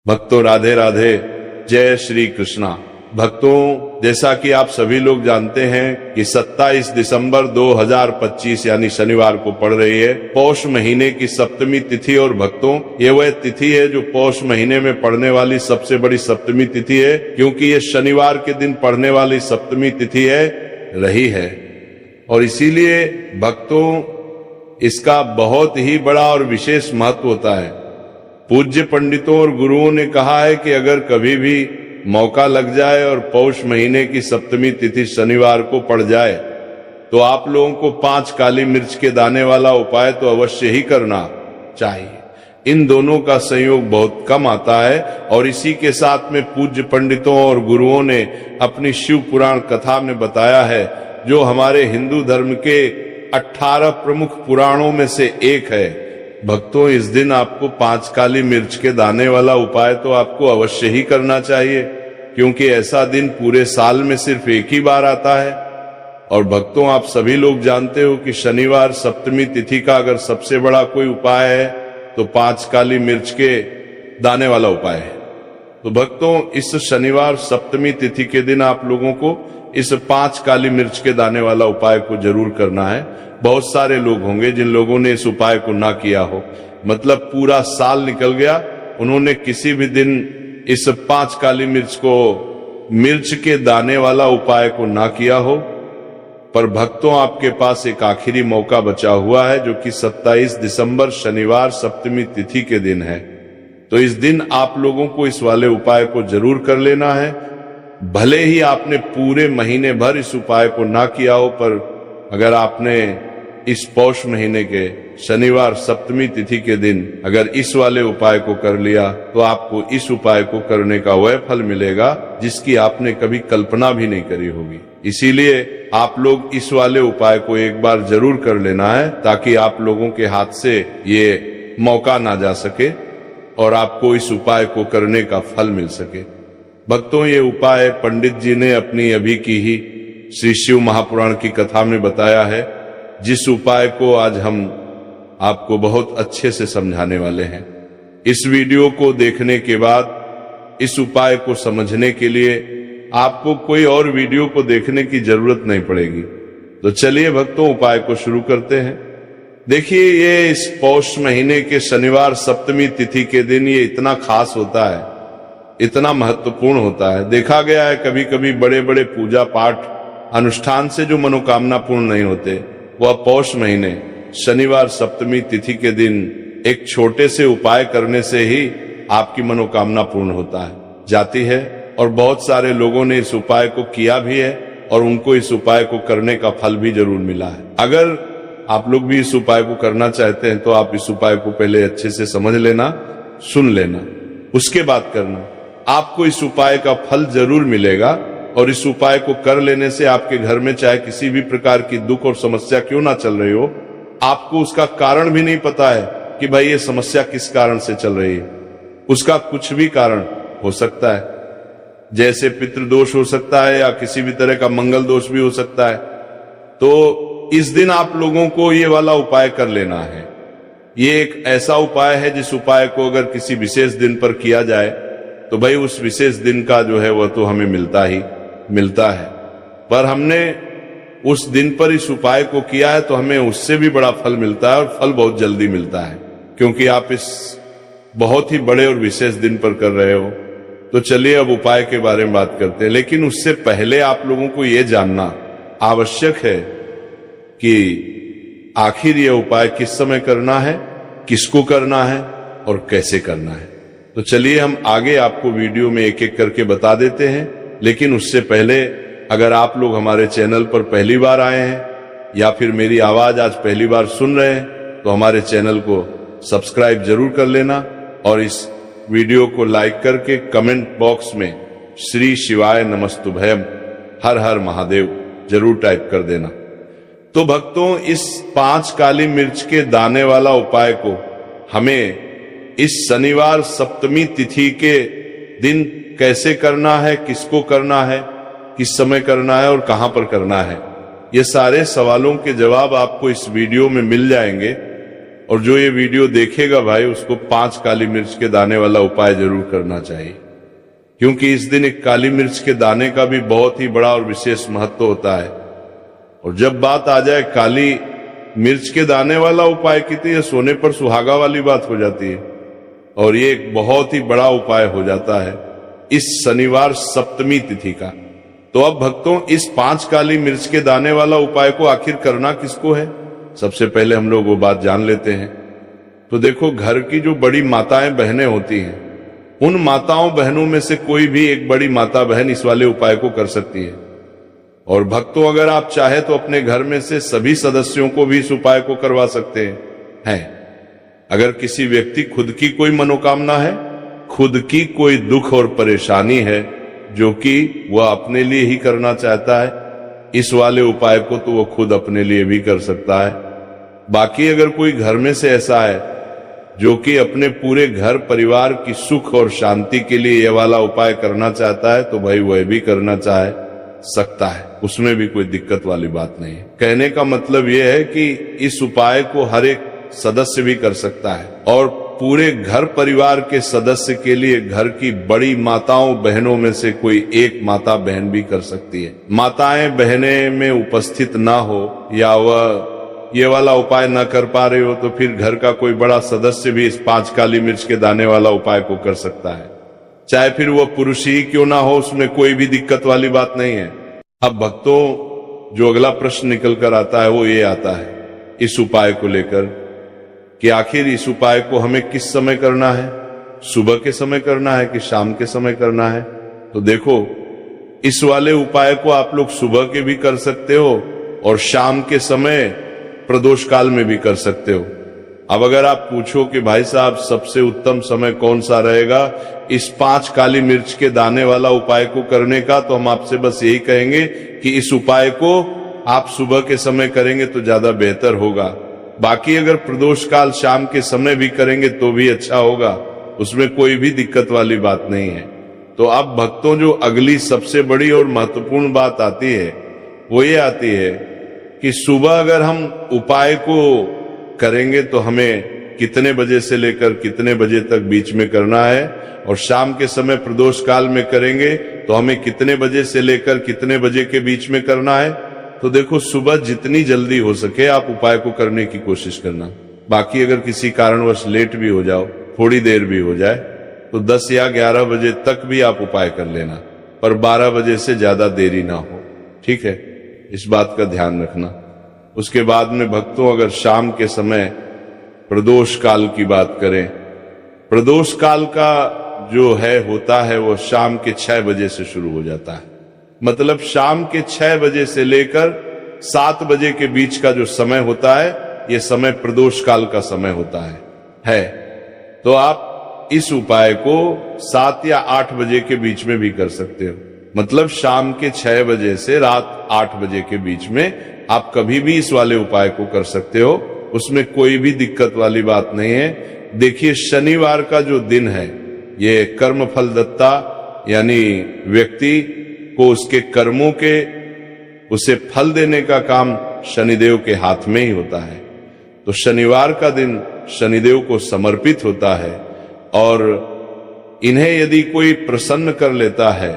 भक्तों राधे राधे, जय श्री कृष्णा। भक्तों, जैसा कि आप सभी लोग जानते हैं कि 27 दिसंबर 2025 यानी शनिवार को पड़ रही है पौष महीने की सप्तमी तिथि। और भक्तों, ये वह तिथि है जो पौष महीने में पड़ने वाली सबसे बड़ी सप्तमी तिथि है, क्योंकि ये शनिवार के दिन पड़ने वाली सप्तमी तिथि है रही है। और इसीलिए भक्तों, इसका बहुत ही बड़ा और विशेष महत्व होता है। पूज्य पंडितों और गुरुओं ने कहा है कि अगर कभी भी मौका लग जाए और पौष महीने की सप्तमी तिथि शनिवार को पड़ जाए तो आप लोगों को 5 काली मिर्च के दाने वाला उपाय तो अवश्य ही करना चाहिए। इन दोनों का संयोग बहुत कम आता है और इसी के साथ में पूज्य पंडितों और गुरुओं ने अपनी शिव पुराण कथा में बताया है, जो हमारे हिंदू धर्म के 18 प्रमुख पुराणों में से एक है। भक्तों, इस दिन आपको 5 काली मिर्च के दाने वाला उपाय तो आपको अवश्य ही करना चाहिए, क्योंकि ऐसा दिन पूरे साल में सिर्फ एक ही बार आता है। और भक्तों, आप सभी लोग जानते हो कि शनिवार सप्तमी तिथि का अगर सबसे बड़ा कोई उपाय है तो 5 काली मिर्च के दाने वाला उपाय है। तो भक्तों, इस शनिवार सप्तमी तिथि के दिन आप लोगों को इस 5 काली मिर्च के दाने वाला उपाय को जरूर करना है। बहुत सारे लोग होंगे जिन लोगों ने इस उपाय को ना किया हो, मतलब पूरा साल निकल गया, उन्होंने किसी भी दिन इस 5 काली मिर्च के दाने वाला उपाय को ना किया हो। पर भक्तों, आपके पास एक आखिरी मौका बचा हुआ है, जो कि 27 दिसंबर शनिवार सप्तमी तिथि के दिन है। तो इस दिन आप लोगों को इस वाले उपाय को जरूर कर लेना है। भले ही आपने पूरे महीने भर इस उपाय को ना किया हो, पर अगर आपने इस पौष महीने के शनिवार सप्तमी तिथि के दिन अगर इस वाले उपाय को कर लिया तो आपको इस उपाय को करने का वह फल मिलेगा जिसकी आपने कभी कल्पना भी नहीं करी होगी। इसीलिए आप लोग इस वाले उपाय को एक बार जरूर कर लेना है, ताकि आप लोगों के हाथ से ये मौका ना जा सके और आपको इस उपाय को करने का फल मिल सके। भक्तों, ये उपाय पंडित जी ने अपनी अभी की ही श्री शिव महापुराण की कथा में बताया है, जिस उपाय को आज हम आपको बहुत अच्छे से समझाने वाले हैं। इस वीडियो को देखने के बाद इस उपाय को समझने के लिए आपको कोई और वीडियो को देखने की जरूरत नहीं पड़ेगी। तो चलिए भक्तों, उपाय को शुरू करते हैं। देखिए, ये इस पौष महीने के शनिवार सप्तमी तिथि के दिन ये इतना खास होता है, इतना महत्वपूर्ण होता है। देखा गया है कभी कभी बड़े बड़े पूजा पाठ अनुष्ठान से जो मनोकामना पूर्ण नहीं होते, वह पौष महीने शनिवार सप्तमी तिथि के दिन एक छोटे से उपाय करने से ही आपकी मनोकामना पूर्ण होता है, जाती है। और बहुत सारे लोगों ने इस उपाय को किया भी है और उनको इस उपाय को करने का फल भी जरूर मिला है। अगर आप लोग भी इस उपाय को करना चाहते हैं तो आप इस उपाय को पहले अच्छे से समझ लेना, सुन लेना, उसके बाद करना। आपको इस उपाय का फल जरूर मिलेगा और इस उपाय को कर लेने से आपके घर में चाहे किसी भी प्रकार की दुख और समस्या क्यों ना चल रही हो, आपको उसका कारण भी नहीं पता है कि भाई ये समस्या किस कारण से चल रही है। उसका कुछ भी कारण हो सकता है, जैसे पितृदोष हो सकता है या किसी भी तरह का मंगल दोष भी हो सकता है। तो इस दिन आप लोगों को ये वाला उपाय कर लेना है। ये एक ऐसा उपाय है जिस उपाय को अगर किसी विशेष दिन पर किया जाए तो भाई उस विशेष दिन का जो है वह तो हमें मिलता है। पर हमने उस दिन पर इस उपाय को किया है तो हमें उससे भी बड़ा फल मिलता है, और फल बहुत जल्दी मिलता है, क्योंकि आप इस बहुत ही बड़े और विशेष दिन पर कर रहे हो। तो चलिए अब उपाय के बारे में बात करते हैं, लेकिन उससे पहले आप लोगों को यह जानना आवश्यक है कि आखिर यह उपाय किस समय करना है, किसको करना है और कैसे करना है। तो चलिए हम आगे आपको वीडियो में एक एक करके बता देते हैं। लेकिन उससे पहले, अगर आप लोग हमारे चैनल पर पहली बार आए हैं या फिर मेरी आवाज आज पहली बार सुन रहे हैं, तो हमारे चैनल को सब्सक्राइब जरूर कर लेना और इस वीडियो को लाइक करके कमेंट बॉक्स में श्री शिवाय नमस्तुभयम हर हर महादेव जरूर टाइप कर देना। तो भक्तों, इस 5 काली मिर्च के दाने वाला उपाय को हमें इस शनिवार सप्तमी तिथि के दिन कैसे करना है, किसको करना है, किस समय करना है और कहां पर करना है, ये सारे सवालों के जवाब आपको इस वीडियो में मिल जाएंगे। और जो ये वीडियो देखेगा भाई, उसको 5 काली मिर्च के दाने वाला उपाय जरूर करना चाहिए, क्योंकि इस दिन एक काली मिर्च के दाने का भी बहुत ही बड़ा और विशेष महत्व होता है। और जब बात आ जाए काली मिर्च के दाने वाला उपाय की, तो ये सोने पर सुहागा वाली बात हो जाती है, और ये एक बहुत ही बड़ा उपाय हो जाता है इस शनिवार सप्तमी तिथि का। तो अब भक्तों, इस 5 काली मिर्च के दाने वाला उपाय को आखिर करना किसको है, सबसे पहले हम लोग वो बात जान लेते हैं। तो देखो, घर की जो बड़ी माताएं बहनें होती हैं, उन माताओं बहनों में से कोई भी एक बड़ी माता बहन इस वाले उपाय को कर सकती है। और भक्तों, अगर आप चाहे तो अपने घर में से सभी सदस्यों को भी इस उपाय को करवा सकते हैं। अगर किसी व्यक्ति खुद की कोई मनोकामना है, खुद की कोई दुख और परेशानी है जो कि वह अपने लिए ही करना चाहता है, इस वाले उपाय को तो वह खुद अपने लिए भी कर सकता है। बाकी अगर कोई घर में से ऐसा है जो कि अपने पूरे घर परिवार की सुख और शांति के लिए यह वाला उपाय करना चाहता है, तो भाई वह भी करना चाहे सकता है, उसमें भी कोई दिक्कत वाली बात नहीं है। कहने का मतलब यह है कि इस उपाय को हर एक सदस्य भी कर सकता है, और पूरे घर परिवार के सदस्य के लिए घर की बड़ी माताओं बहनों में से कोई एक माता बहन भी कर सकती है। माताएं बहनें में उपस्थित ना हो, या वह ये वाला उपाय न कर पा रहे हो, तो फिर घर का कोई बड़ा सदस्य भी इस 5 काली मिर्च के दाने वाला उपाय को कर सकता है, चाहे फिर वह पुरुष ही क्यों ना हो, उसमें कोई भी दिक्कत वाली बात नहीं है। अब भक्तों, जो अगला प्रश्न निकल कर आता है वो ये आता है इस उपाय को लेकर कि आखिर इस उपाय को हमें किस समय करना है, सुबह के समय करना है कि शाम के समय करना है। तो देखो, इस वाले उपाय को आप लोग सुबह के भी कर सकते हो और शाम के समय प्रदोष काल में भी कर सकते हो। अब अगर आप पूछो कि भाई साहब सबसे उत्तम समय कौन सा रहेगा इस 5 काली मिर्च के दाने वाला उपाय को करने का, तो हम आपसे बस यही कहेंगे कि इस उपाय को आप सुबह के समय करेंगे तो ज्यादा बेहतर होगा। बाकी अगर प्रदोष काल शाम के समय भी करेंगे तो भी अच्छा होगा, उसमें कोई भी दिक्कत वाली बात नहीं है। तो अब भक्तों, जो अगली सबसे बड़ी और महत्वपूर्ण बात आती है वो ये आती है कि सुबह अगर हम उपाय को करेंगे तो हमें कितने बजे से लेकर कितने बजे तक बीच में करना है, और शाम के समय प्रदोष काल में करेंगे तो हमें कितने बजे से लेकर कितने बजे के बीच में करना है। तो देखो, सुबह जितनी जल्दी हो सके आप उपाय को करने की कोशिश करना। बाकी अगर किसी कारणवश लेट भी हो जाओ, थोड़ी देर भी हो जाए, तो 10 या 11 बजे तक भी आप उपाय कर लेना, पर 12 बजे से ज्यादा देरी ना हो, ठीक है, इस बात का ध्यान रखना। उसके बाद में भक्तों, अगर शाम के समय प्रदोष काल की बात करें, प्रदोष काल का जो है होता है वो शाम के 6 बजे से शुरू हो जाता है। मतलब शाम के 6 बजे से लेकर 7 बजे के बीच का जो समय होता है, ये समय प्रदोष काल का समय होता है। तो आप इस उपाय को 7 या 8 बजे के बीच में भी कर सकते हो। मतलब शाम के 6 बजे से रात 8 बजे के बीच में आप कभी भी इस वाले उपाय को कर सकते हो, उसमें कोई भी दिक्कत वाली बात नहीं है। देखिए, शनिवार का जो दिन है ये कर्म फल दत्ता, यानी व्यक्ति को उसके कर्मों के उसे फल देने का काम शनिदेव के हाथ में ही होता है। तो शनिवार का दिन शनिदेव को समर्पित होता है, और इन्हें यदि कोई प्रसन्न कर लेता है,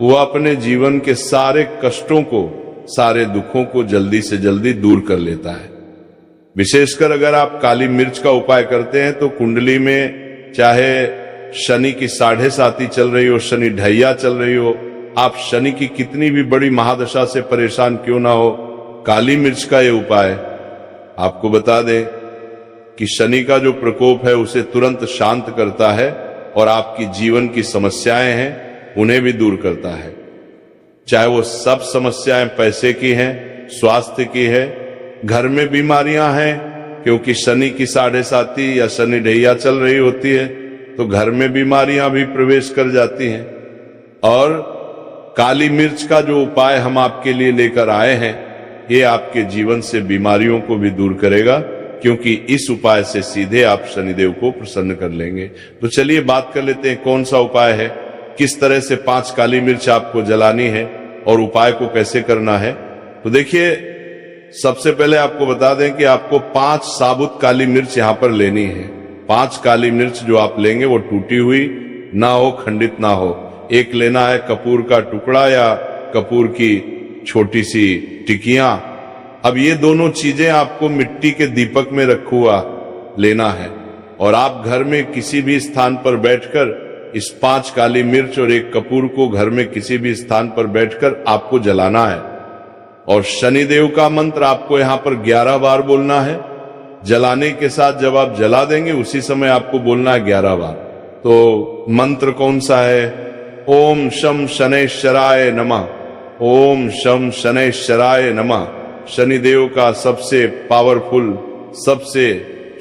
वो अपने जीवन के सारे कष्टों को, सारे दुखों को जल्दी से जल्दी दूर कर लेता है। विशेषकर अगर आप काली मिर्च का उपाय करते हैं तो कुंडली में चाहे शनि की 7.5 चल रही हो, शनि ढैया चल रही हो, आप शनि की कितनी भी बड़ी महादशा से परेशान क्यों ना हो, काली मिर्च का ये उपाय आपको बता दें कि शनि का जो प्रकोप है उसे तुरंत शांत करता है, और आपकी जीवन की समस्याएं हैं उन्हें भी दूर करता है। चाहे वो सब समस्याएं पैसे की हैं, स्वास्थ्य की है, घर में बीमारियां हैं, क्योंकि शनि की 7.5 या शनि ढैया चल रही होती है तो घर में बीमारियां भी प्रवेश कर जाती हैं। और काली मिर्च का जो उपाय हम आपके लिए लेकर आए हैं, ये आपके जीवन से बीमारियों को भी दूर करेगा, क्योंकि इस उपाय से सीधे आप शनिदेव को प्रसन्न कर लेंगे। तो चलिए बात कर लेते हैं कौन सा उपाय है, किस तरह से 5 काली मिर्च आपको जलानी है और उपाय को कैसे करना है। तो देखिए, सबसे पहले आपको बता दें कि आपको 5 साबुत काली मिर्च यहां पर लेनी है। 5 काली मिर्च जो आप लेंगे वो टूटी हुई ना हो, खंडित ना हो। एक लेना है कपूर का टुकड़ा या कपूर की छोटी सी टिकियां। अब ये दोनों चीजें आपको मिट्टी के दीपक में रखा हुआ लेना है और आप घर में किसी भी स्थान पर बैठकर इस 5 काली मिर्च और एक कपूर को घर में किसी भी स्थान पर बैठकर आपको जलाना है। और शनिदेव का मंत्र आपको यहां पर 11 बार बोलना है। जलाने के साथ जब आप जला देंगे उसी समय आपको बोलना है 11 बार। तो मंत्र कौन सा है? ओम शम शनैश्चराय नमः, ओम शम शनैश्चराय नमः। शनिदेव का सबसे पावरफुल, सबसे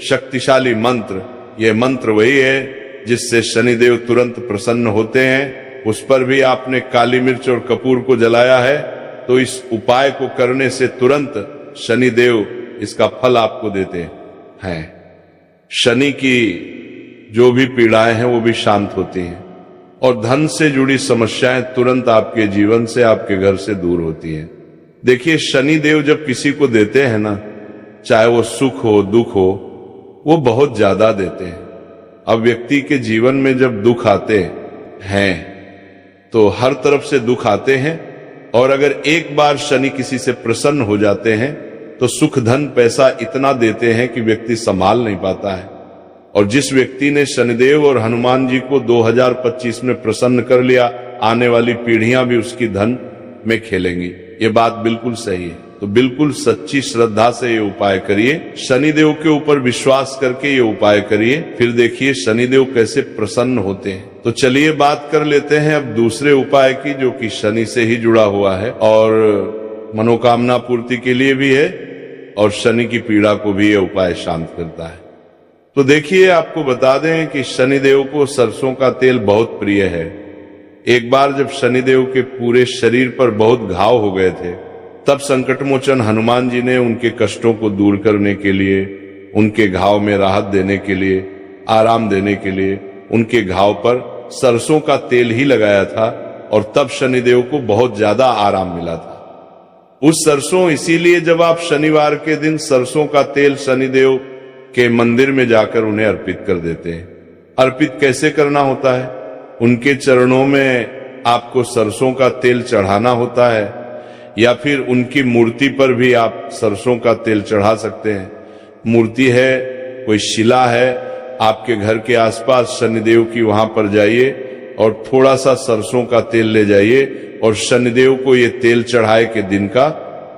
शक्तिशाली मंत्र। यह मंत्र वही है जिससे शनिदेव तुरंत प्रसन्न होते हैं। उस पर भी आपने काली मिर्च और कपूर को जलाया है, तो इस उपाय को करने से तुरंत शनिदेव इसका फल आपको देते हैं। शनि की जो भी पीड़ाएं हैं वो भी शांत होती हैं और धन से जुड़ी समस्याएं तुरंत आपके जीवन से, आपके घर से दूर होती हैं। देखिए, शनिदेव जब किसी को देते हैं ना, चाहे वो सुख हो दुख हो, वो बहुत ज्यादा देते हैं। अब व्यक्ति के जीवन में जब दुख आते हैं तो हर तरफ से दुख आते हैं, और अगर एक बार शनि किसी से प्रसन्न हो जाते हैं तो सुख धन पैसा इतना देते हैं कि व्यक्ति संभाल नहीं पाता है। और जिस व्यक्ति ने शनिदेव और हनुमान जी को 2025 में प्रसन्न कर लिया, आने वाली पीढ़ियां भी उसकी धन में खेलेंगी। ये बात बिल्कुल सही है। तो बिल्कुल सच्ची श्रद्धा से ये उपाय करिए, शनिदेव के ऊपर विश्वास करके ये उपाय करिए, फिर देखिए शनिदेव कैसे प्रसन्न होते हैं। तो चलिए बात कर लेते हैं अब दूसरे उपाय की, जो कि शनि से ही जुड़ा हुआ है और मनोकामना पूर्ति के लिए भी है और शनि की पीड़ा को भी ये उपाय शांत करता है। तो देखिए, आपको बता दें कि शनिदेव को सरसों का तेल बहुत प्रिय है। एक बार जब शनिदेव के पूरे शरीर पर बहुत घाव हो गए थे, तब संकटमोचन हनुमान जी ने उनके कष्टों को दूर करने के लिए, उनके घाव में राहत देने के लिए, आराम देने के लिए उनके घाव पर सरसों का तेल ही लगाया था और तब शनिदेव को बहुत ज्यादा आराम मिला था। उस सरसों, इसीलिए जब आप शनिवार के दिन सरसों का तेल शनिदेव के मंदिर में जाकर उन्हें अर्पित कर देते हैं। अर्पित कैसे करना होता है? उनके चरणों में आपको सरसों का तेल चढ़ाना होता है, या फिर उनकी मूर्ति पर भी आप सरसों का तेल चढ़ा सकते हैं। मूर्ति है, कोई शिला है आपके घर के आसपास शनिदेव की, वहां पर जाइए और थोड़ा सा सरसों का तेल ले जाइए और शनिदेव को ये तेल चढ़ाए के दिन का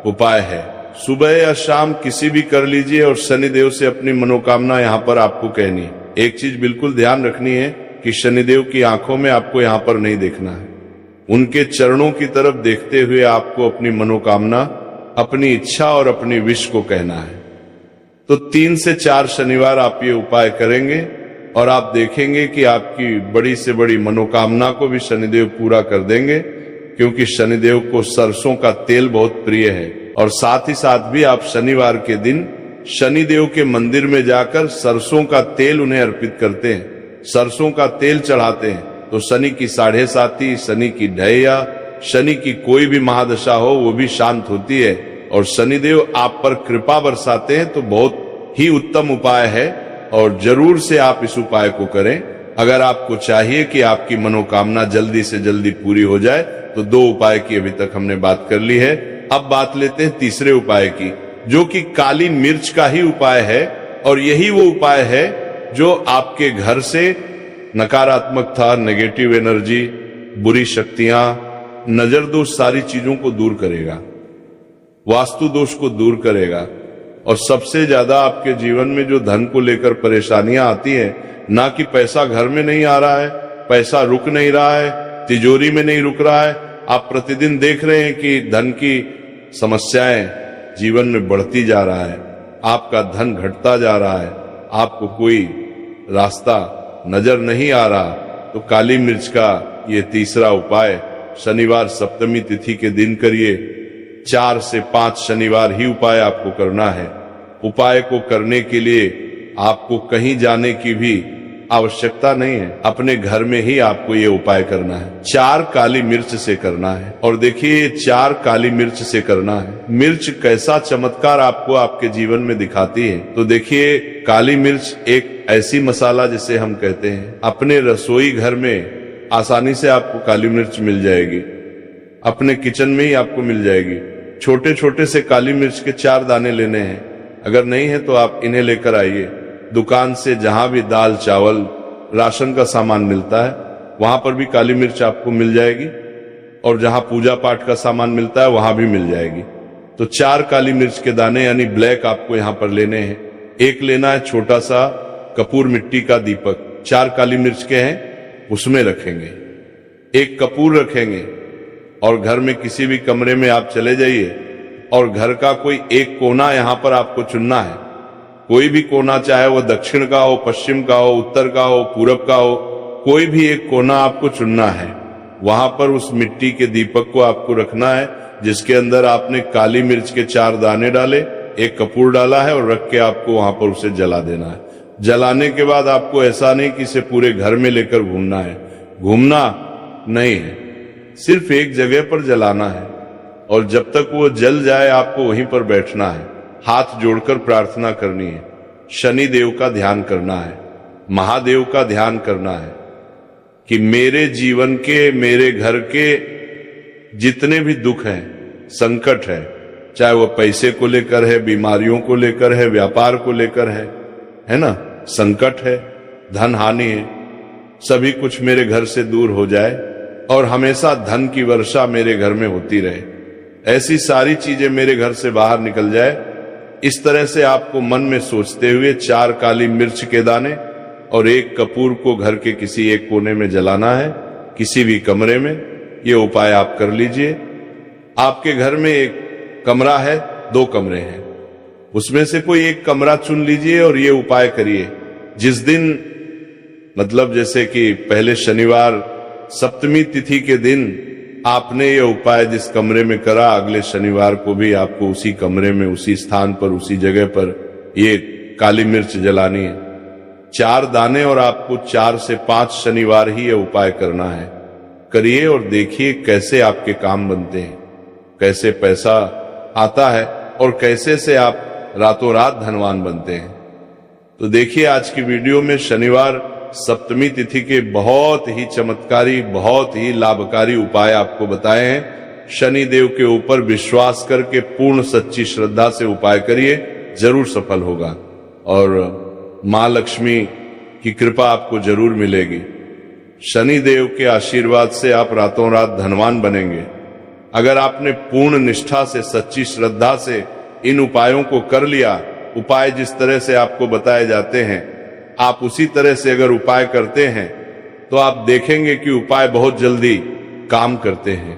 उपाय है। सुबह या शाम किसी भी कर लीजिए और शनिदेव से अपनी मनोकामना यहाँ पर आपको कहनी है। एक चीज बिल्कुल ध्यान रखनी है कि शनिदेव की आंखों में आपको यहाँ पर नहीं देखना है, उनके चरणों की तरफ देखते हुए आपको अपनी मनोकामना, अपनी इच्छा और अपनी विश को कहना है। तो 3 से 4 शनिवार आप ये उपाय करेंगे और आप देखेंगे कि आपकी बड़ी से बड़ी मनोकामना को भी शनिदेव पूरा कर देंगे, क्योंकि शनिदेव को सरसों का तेल बहुत प्रिय है। और साथ ही साथ भी आप शनिवार के दिन शनिदेव के मंदिर में जाकर सरसों का तेल उन्हें अर्पित करते हैं, सरसों का तेल चढ़ाते हैं, तो शनि की 7.5, शनि की ढैया, शनि की कोई भी महादशा हो वो भी शांत होती है और शनिदेव आप पर कृपा बरसाते हैं। तो बहुत ही उत्तम उपाय है और जरूर से आप इस उपाय को करें। अगर आपको चाहिए कि आपकी मनोकामना जल्दी से जल्दी पूरी हो जाए तो 2 उपाय की अभी तक हमने बात कर ली है। अब बात लेते हैं तीसरे उपाय की, जो कि काली मिर्च का ही उपाय है और यही वो उपाय है जो आपके घर से नकारात्मकता, नेगेटिव एनर्जी, बुरी शक्तियां, नजर दोष, सारी चीजों को दूर करेगा, वास्तु दोष को दूर करेगा। और सबसे ज्यादा आपके जीवन में जो धन को लेकर परेशानियां आती हैं, ना कि पैसा घर में नहीं आ रहा है, पैसा रुक नहीं रहा है, तिजोरी में नहीं रुक रहा है, आप प्रतिदिन देख रहे हैं कि धन की समस्याएं जीवन में बढ़ती जा रहा है, आपका धन घटता जा रहा है, आपको कोई रास्ता नजर नहीं आ रहा, तो काली मिर्च का ये तीसरा उपाय शनिवार सप्तमी तिथि के दिन करिए। 4 से 5 शनिवार ही उपाय आपको करना है। उपाय को करने के लिए आपको कहीं जाने की भी आवश्यकता नहीं है। अपने घर में ही आपको ये उपाय करना है। 4 काली मिर्च से करना है। और देखिए, ये 4 काली मिर्च से करना है। मिर्च कैसा चमत्कार आपको आपके जीवन में दिखाती है। तो देखिए, काली मिर्च एक ऐसी मसाला जिसे हम कहते हैं, अपने रसोई घर में आसानी से आपको काली मिर्च मिल जाएगी। अपने किचन में ही आपको मिल जाएगी। छोटे छोटे से काली मिर्च के 4 दाने लेने हैं। अगर नहीं है तो आप इन्हें लेकर आइए दुकान से। जहां भी दाल चावल राशन का सामान मिलता है वहां पर भी काली मिर्च आपको मिल जाएगी, और जहां पूजा पाठ का सामान मिलता है वहां भी मिल जाएगी। तो 4 काली मिर्च के दाने यानी ब्लैक आपको यहां पर लेने हैं। एक लेना है छोटा सा कपूर मिट्टी का दीपक, 4 काली मिर्च के हैं उसमें रखेंगे। एक कपूर रखेंगे और घर में किसी भी कमरे में आप चले जाइए और घर का कोई एक कोना यहां पर आपको चुनना है। कोई भी कोना, चाहे वो दक्षिण का हो, पश्चिम का हो, उत्तर का हो, पूरब का हो, कोई भी एक कोना आपको चुनना है। वहां पर उस मिट्टी के दीपक को आपको रखना है जिसके अंदर आपने काली मिर्च के 4 दाने डाले, एक कपूर डाला है और रख के आपको वहां पर उसे जला देना है। जलाने के बाद आपको ऐसा नहीं कि इसे पूरे घर में लेकर घूमना है, घूमना नहीं है, सिर्फ एक जगह पर जलाना है। और जब तक वो जल जाए आपको वहीं पर बैठना है, हाथ जोड़कर प्रार्थना करनी है, शनि देव का ध्यान करना है, महादेव का ध्यान करना है कि मेरे जीवन के, मेरे घर के जितने भी दुख हैं, संकट है, चाहे वो पैसे को लेकर है, बीमारियों को लेकर है, व्यापार को लेकर है ना, संकट है, धन हानि है, सभी कुछ मेरे घर से दूर हो जाए और हमेशा धन की वर्षा मेरे घर में होती रहे, ऐसी सारी चीजें मेरे घर से बाहर निकल जाए। इस तरह से आपको मन में सोचते हुए 4 काली मिर्च के दाने और एक कपूर को घर के किसी एक कोने में जलाना है, किसी भी कमरे में। ये उपाय आप कर लीजिए। आपके घर में एक कमरा है, 2 कमरे हैं, उसमें से कोई एक कमरा चुन लीजिए और ये उपाय करिए। जिस दिन, मतलब जैसे कि पहले शनिवार सप्तमी तिथि के दिन आपने ये उपाय जिस कमरे में करा, अगले शनिवार को भी आपको उसी कमरे में, उसी स्थान पर, उसी जगह पर ये काली मिर्च जलानी है, 4 दाने, और आपको 4 से 5 शनिवार ही ये उपाय करना है। करिए और देखिए कैसे आपके काम बनते हैं, कैसे पैसा आता है और कैसे से आप रातों रात धनवान बनते हैं। तो देखिए, आज की वीडियो में शनिवार सप्तमी तिथि के बहुत ही चमत्कारी, बहुत ही लाभकारी उपाय आपको बताए हैं। शनि देव के ऊपर विश्वास करके पूर्ण सच्ची श्रद्धा से उपाय करिए, जरूर सफल होगा और मां लक्ष्मी की कृपा आपको जरूर मिलेगी। शनि देव के आशीर्वाद से आप रातों रात धनवान बनेंगे। अगर आपने पूर्ण निष्ठा से, सच्ची श्रद्धा से इन उपायों को कर लिया, उपाय जिस तरह से आपको बताए जाते हैं, आप उसी तरह से अगर उपाय करते हैं तो आप देखेंगे कि उपाय बहुत जल्दी काम करते हैं।